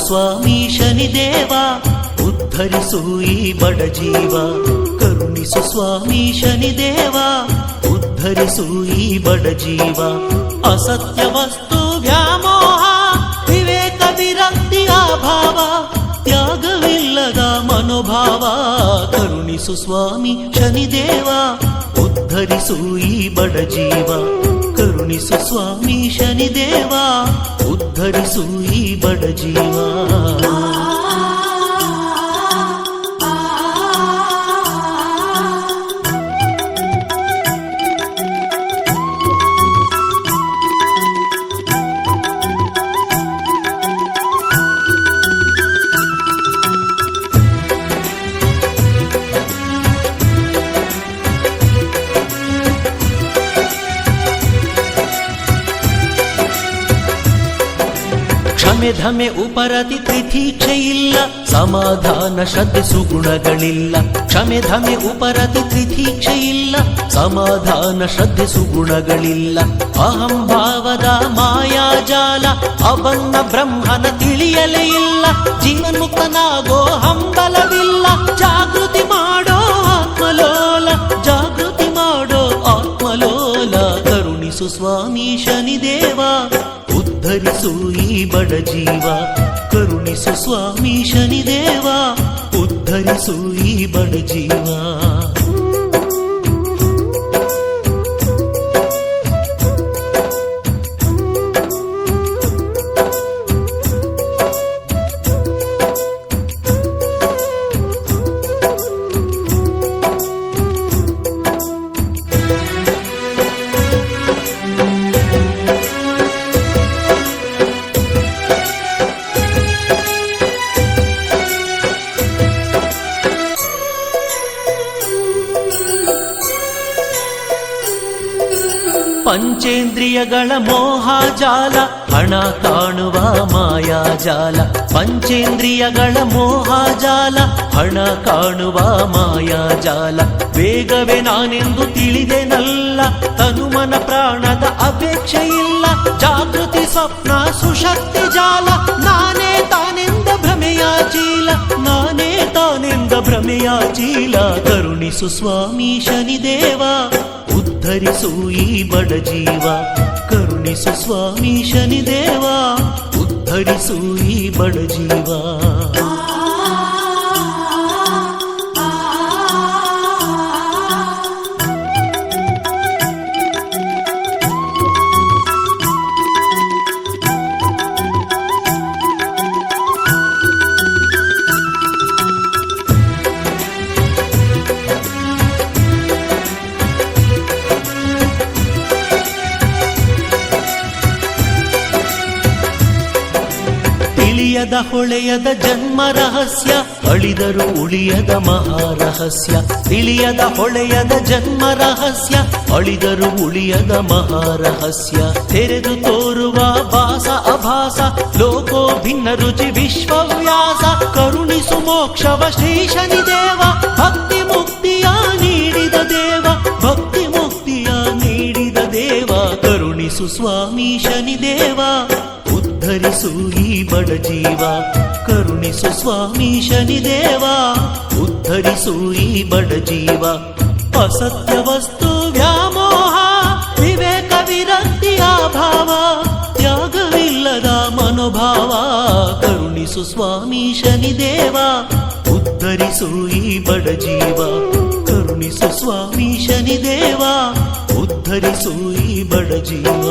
ಸ್ವಾಮಿ ಶನಿದೇವ ಉದ್ಧರಿಸು ಈ ಬಡ ಜೀವ. ಕರುಣಿಸು ಸ್ವಾಮಿ ಶನಿದೇವ ಉದ್ಧರಿಸು ಈ ಬಡ ಜೀವ. ಅಸತ್ಯ ವಸ್ತು ವ್ಯಾಮೋಹ ವಿವೇಕ ವಿರಕ್ತಿಯ ಭಾವ ತ್ಯಾಗವಿಲ್ಲದ ಮನೋಭಾವ. ಕರುಣಿಸು ಸ್ವಾಮಿ ಶನಿದೇವ ಉದ್ಧರಿಸು ಈ ಬಡ ಜೀವ. ಕರುಣಿಸು ಸ್ವಾಮಿ ಶನಿದೇವ ಉದ್ಧರಿಸು ಈ ಬಡ ಜೀವ. ಕ್ಷಮೆ ಧಮೆ ಉಪರತಿ ತಿಥೀಕ್ಷೆ ಇಲ್ಲ, ಸಮಾಧಾನ ಶ್ರದ್ಧೆ ಸುಗುಣಗಳಿಲ್ಲ. ಕ್ಷಮೆ ಧಮೆ ಉಪರತಿ ತಿಥೀಕ್ಷೆ ಇಲ್ಲ, ಸಮಾಧಾನ ಶ್ರದ್ಧೆ ಸುಗುಣಗಳಿಲ್ಲ. ಅಹಂಭಾವದ ಮಾಯಾಜಾಲ ಅಬನ್ನ ಬ್ರಹ್ಮನ ತಿಳಿಯಲೇ ಇಲ್ಲ. ಜೀವನ್ಮುಕ್ತನಾಗೋ ಹಂಬಲವಿಲ್ಲ. ಜಾಗೃತಿ ಮಾಡೋ ಆತ್ಮಲೋಲ, ಜಾಗೃತಿ ಮಾಡೋ ಆತ್ಮಲೋಲ. ಕರುಣಿಸು ಸ್ವಾಮಿ ಶನಿದೇವ ಉದ್ಧರಿಸು ಈ ಬಡ ಜೀವ. ಕರುಣಿಸು ಸ್ವಾಮಿ ಶನಿದೇವ ಉದ್ಧರಿಸು ಈ ಬಡ ಜೀವ. ಪಂಚೇಂದ್ರಿಯಗಳ ಮೋಹಜಾಲ ಹಣ ಕಾಣುವ ಮಾಯಾಜಾಲ. ಪಂಚೇಂದ್ರಿಯಗಳ ಮೋಹಜಾಲ ಹಣ ಕಾಣುವ ಮಾಯಾಜಾಲ. ವೇಗವೇ ನಾನೆಂದು ತಿಳಿದೆನಲ್ಲ, ತನುಮನ ಪ್ರಾಣದ ಅಪೇಕ್ಷೆ ಇಲ್ಲ. ಜಾಗೃತಿ ಸ್ವಪ್ನ ಸುಶಕ್ತಿ ಜಾಲ. ನಾನೇ ತಾನೆಂದ ಭ್ರಮೆಯ ಚೀಲ, ನಾನೇ ತಾನೆಂದ ಭ್ರಮೆಯ ಚೀಲ. ಕರುಣಿಸು ಸ್ವಾಮಿ ಶನಿದೇವ ಉದ್ಧರಿಸು ಈ ಬಡ ಜೀವ. ಕರುಣಿಸು ಸ್ವಾಮಿ ಶನಿದೇವ ಉದ್ಧರಿಸು ಈ ಬಡ ಜೀವ. ತಿಳಿಯದ ಹೊಳೆಯದ ಜನ್ಮ ರಹಸ್ಯ ಅಳಿದರು ಉಳಿಯದ ಮಹಾರಹಸ್ಯ. ತಿಳಿಯದ ಹೊಳೆಯದ ಜನ್ಮ ರಹಸ್ಯ ಅಳಿದರು ಉಳಿಯದ ಮಹಾರಹಸ್ಯ. ತೆರೆದು ತೋರುವ ಭಾಸ ಅಭಾಸ ಲೋಕೋ ಭಿನ್ನ ರುಚಿ ವಿಶ್ವವ್ಯಾಸ. ಕರುಣಿಸು ಮೋಕ್ಷವ ಶ್ರೀ ಶನಿದೇವ ಭಕ್ತಿ ಮುಕ್ತಿಯ ನೀಡಿದ ದೇವ. ಭಕ್ತಿ ಮುಕ್ತಿಯ ನೀಡಿದ ದೇವ. ಕರುಣಿಸು ಸ್ವಾಮಿ ಶನಿದೇವ ಉದ್ಧರಿಸು ಈ ಬಡ ಜೀವ. ಕರುಣಿಸು ಸ್ವಾಮಿ ಶನಿದೇವ ಉದ್ಧರಿಸು ಈ ಬಡ ಜೀವ. ಅಸತ್ಯ ವಸ್ತು ವ್ಯಾಮೋಹ ವಿವೇಕ ವಿರಕ್ತಿಯ ಭಾವ ತ್ಯಾಗವಿಲ್ಲದ ಮನೋಭಾವ. ಕರುಣಿಸು ಸ್ವಾಮಿ ಶನಿದೇವ ಉದ್ಧರಿಸು ಈ ಬಡ ಜೀವ. ಕರುಣಿಸು ಸ್ವಾಮಿ ಶನಿದೇವ ಉದ್ಧರಿಸು ಈ ಬಡ ಜೀವ.